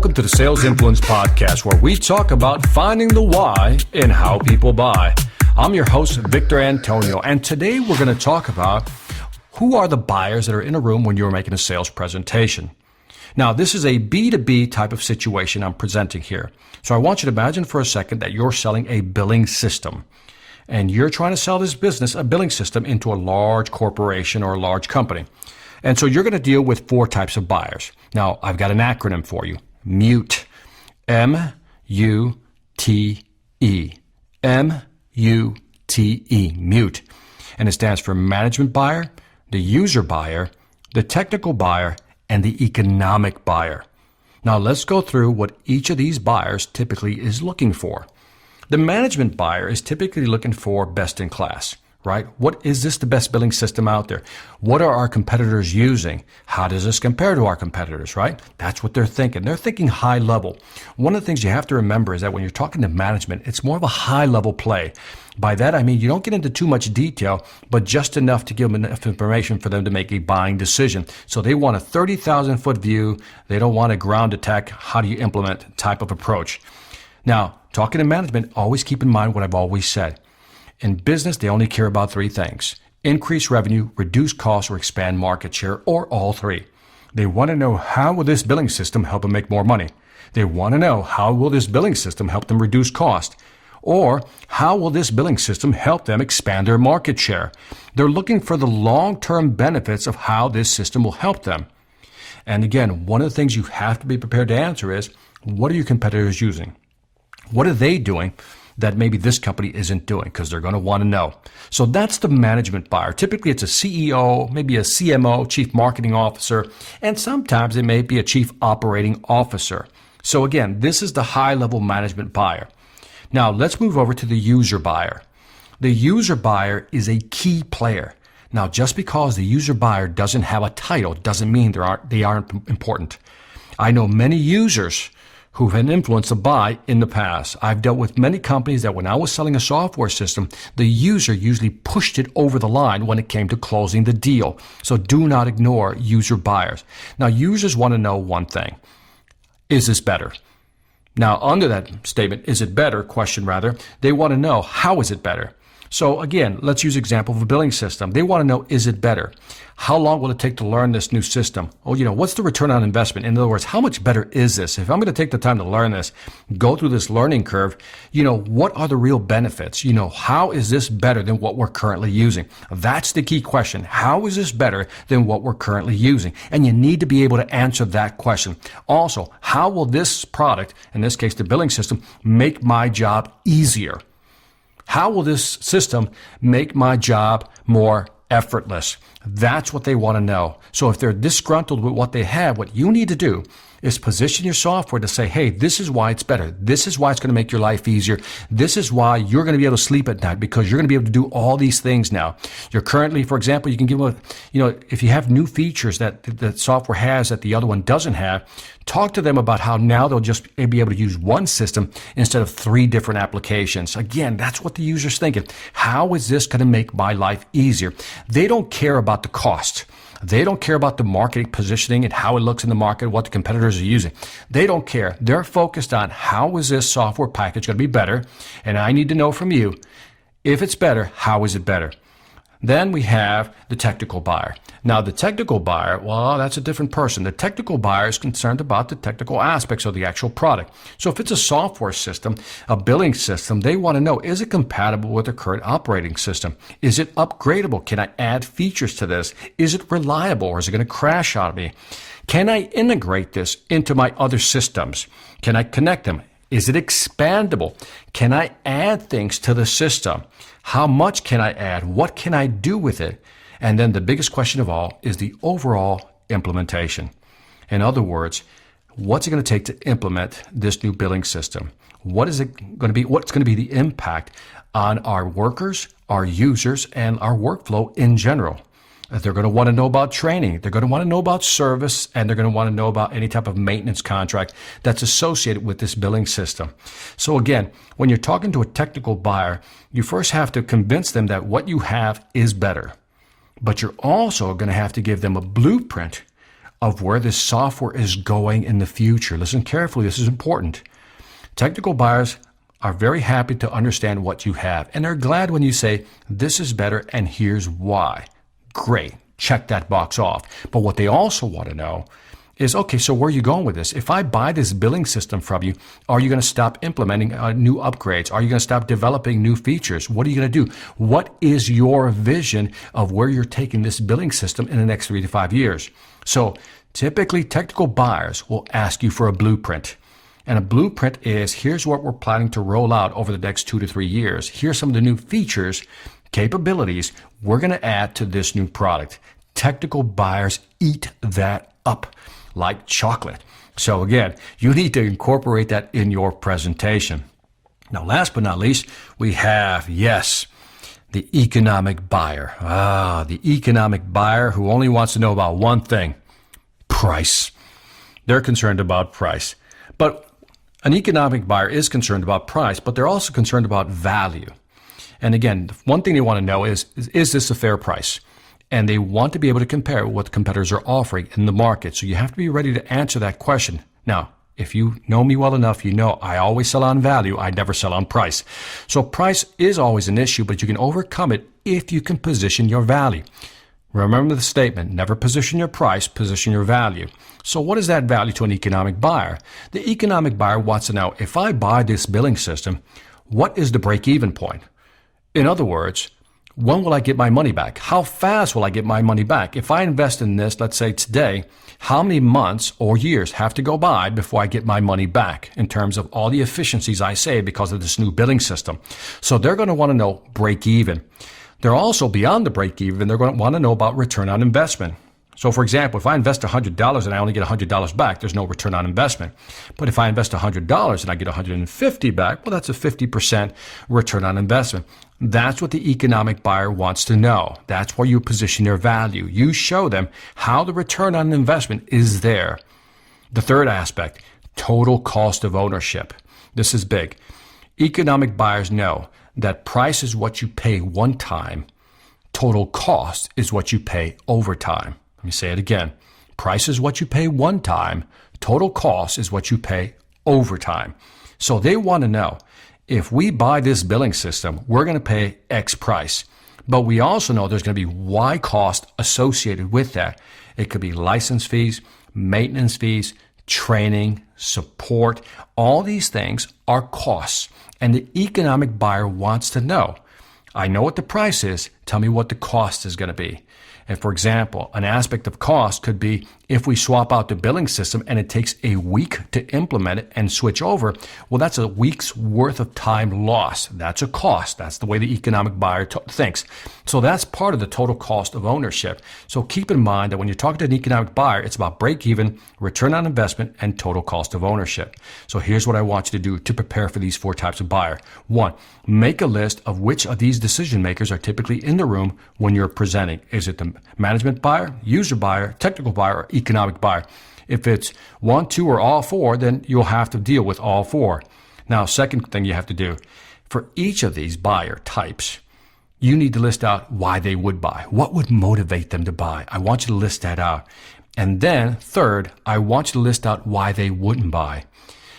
Welcome to the Sales Influence Podcast, where we talk about finding the why in how people buy. I'm your host, Victor Antonio, and today we're going to talk about who are the buyers that are in a room when you're making a sales presentation. Now, this is a B2B type of situation I'm presenting here. So I want you to imagine for a second that you're selling a billing system, and you're trying to sell this business, a billing system, into a large corporation or a large company. And so you're going to deal with four types of buyers. Now, I've got an acronym for you. M.U.T.E. M-U-T-E. M-U-T-E. M.U.T.E. And it stands for management buyer, the user buyer, the technical buyer, and the economic buyer. Now, let's go through what each of these buyers typically is looking for. The management buyer is typically looking for best in class. Right? What is this the best billing system out there? What are our competitors using? How does this compare to our competitors, right? That's what they're thinking. They're thinking high level. One of the things you have to remember is that when you're talking to management, it's more of a high level play. By that, I mean, you don't get into too much detail, but just enough to give them enough information for them to make a buying decision. So they want a 30,000 foot view. They don't want a ground attack. How do you implement type of approach? Now, talking to management, always keep in mind what I've always said. In business, they only care about three things: increase revenue, reduce costs, or expand market share, or all three. They want to know, how will this billing system help them make more money? They want to know, how will this billing system help them reduce cost? Or how will this billing system help them expand their market share? They're looking for the long-term benefits of how this system will help them. And again, one of the things you have to be prepared to answer is, what are your competitors using? What are they doing that maybe this company isn't doing? Because they're going to want to know. So that's the management buyer. Typically, it's a CEO, maybe a CMO, chief marketing officer, and sometimes it may be a chief operating officer. So again, this is the high-level management buyer. Now, let's move over to the user buyer. The user buyer is a key player. Now, just because the user buyer doesn't have a title doesn't mean they aren't important. I know many users who've had influence to buy in the past. I've dealt with many companies that when I was selling a software system, the user usually pushed it over the line when it came to closing the deal. So do not ignore user buyers. Now, users want to know one thing: is this better? Now, under that statement, is it better, they want to know, how is it better? So again, let's use example of a billing system. They want to know, is it better? How long will it take to learn this new system? Oh, what's the return on investment? In other words, how much better is this? If I'm going to take the time to learn this, go through this learning curve, what are the real benefits? How is this better than what we're currently using? That's the key question. How is this better than what we're currently using? And you need to be able to answer that question. Also, how will this product, in this case, the billing system, make my job easier? How will this system make my job more effortless? That's what they want to know. So if they're disgruntled with what they have, what you need to do is position your software to say, hey, this is why it's better. This is why it's going to make your life easier. This is why you're going to be able to sleep at night, because you're going to be able to do all these things now. You're currently, for example, you can give them if you have new features that the software has that the other one doesn't have, talk to them about how now they'll just be able to use one system instead of three different applications. Again, that's what the user's thinking. How is this going to make my life easier? They don't care about the cost. They don't care about the marketing positioning and how it looks in the market, what the competitors are using. They don't care. They're focused on, how is this software package going to be better? And I need to know from you, if it's better, how is it better? Then we have the technical buyer. Now, the technical buyer, well, that's a different person. The technical buyer is concerned about the technical aspects of the actual product. So if it's a software system, a billing system, they want to know, is it compatible with the current operating system? Is it upgradable? Can I add features to this? Is it reliable, or is it going to crash on me? Can I integrate this into my other systems? Can I connect them? Is it expandable? Can I add things to the system? How much can I add? What can I do with it? And then the biggest question of all is the overall implementation. In other words, what's it going to take to implement this new billing system? What is it going to be? What's going to be the impact on our workers, our users, and our workflow in general? They're going to want to know about training. They're going to want to know about service, and they're going to want to know about any type of maintenance contract that's associated with this billing system. So again, when you're talking to a technical buyer, you first have to convince them that what you have is better. But you're also going to have to give them a blueprint of where this software is going in the future. Listen carefully, this is important. Technical buyers are very happy to understand what you have, and they're glad when you say, this is better and here's why. Great, check that box off. But what they also want to know is, okay, so where are you going with this? If I buy this billing system from you, are you going to stop implementing new upgrades? Are you going to stop developing new features? What are you going to do? What is your vision of where you're taking this billing system in the next 3 to 5 years? So typically, technical buyers will ask you for a blueprint. And a blueprint is, here's what we're planning to roll out over the next 2 to 3 years. Here's some of the new features, capabilities we're going to add to this new product. Technical buyers eat that up like chocolate. So again, you need to incorporate that in your presentation. Now, last but not least, we have, yes, the economic buyer. The economic buyer who only wants to know about one thing: price. They're concerned about price. But an economic buyer is concerned about price, but they're also concerned about value. And again, one thing they want to know is this a fair price? And they want to be able to compare what competitors are offering in the market. So you have to be ready to answer that question. Now, if you know me well enough, you know I always sell on value. I never sell on price. So price is always an issue, but you can overcome it if you can position your value. Remember the statement, never position your price, position your value. So what is that value to an economic buyer? The economic buyer wants to know, if I buy this billing system, what is the break-even point? In other words, when will I get my money back? How fast will I get my money back? If I invest in this, let's say today, how many months or years have to go by before I get my money back in terms of all the efficiencies I save because of this new billing system? So they're going to want to know break even. They're also beyond the break even. They're going to want to know about return on investment. So for example, if I invest $100 and I only get $100 back, there's no return on investment. But if I invest $100 and I get $150 back, well, that's a 50% return on investment. That's what the economic buyer wants to know. That's where you position your value. You show them how the return on investment is there. The third aspect, total cost of ownership. This is big. Economic buyers know that price is what you pay one time. Total cost is what you pay over time. Let me say it again. Price is what you pay one time. Total cost is what you pay over time. So they want to know, if we buy this billing system, we're going to pay X price. But we also know there's going to be Y cost associated with that. It could be license fees, maintenance fees, training, support. All these things are costs. And the economic buyer wants to know, I know what the price is, tell me what the cost is going to be. And for example, an aspect of cost could be if we swap out the billing system and it takes a week to implement it and switch over, well, that's a week's worth of time lost. That's a cost. That's the way the economic buyer thinks. So that's part of the total cost of ownership. So keep in mind that when you're talking to an economic buyer, it's about break even, return on investment, and total cost of ownership. So here's what I want you to do to prepare for these 4 types of buyer. 1, make a list of which of these decision makers are typically in the room when you're presenting. Is it the management buyer, user buyer, technical buyer, or economic buyer? If it's 1, 2, or all 4, then you'll have to deal with all 4. Now, second thing you have to do, for each of these buyer types, you need to list out why they would buy. What would motivate them to buy? I want you to list that out. And then third, I want you to list out why they wouldn't buy.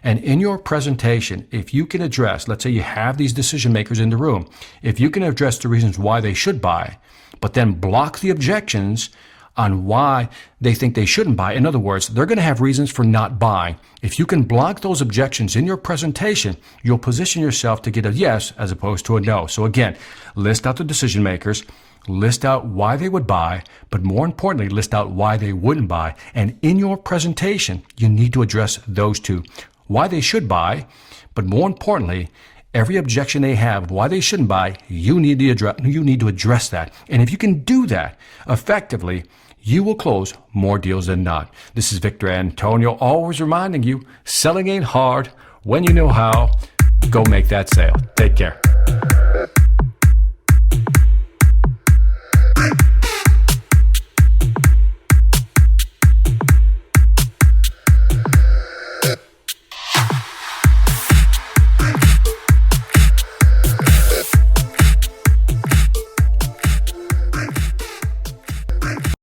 And in your presentation, if you can address, let's say you have these decision makers in the room, if you can address the reasons why they should buy, but then block the objections on why they think they shouldn't buy. In other words, they're going to have reasons for not buying. If you can block those objections in your presentation, you'll position yourself to get a yes as opposed to a no. So again, list out the decision makers, list out why they would buy, but more importantly, list out why they wouldn't buy. And in your presentation, you need to address those 2. Why they should buy, but more importantly, every objection they have, why they shouldn't buy, you need to address that. And if you can do that effectively, you will close more deals than not. This is Victor Antonio, always reminding you, selling ain't hard. When you know how, go make that sale. Take care.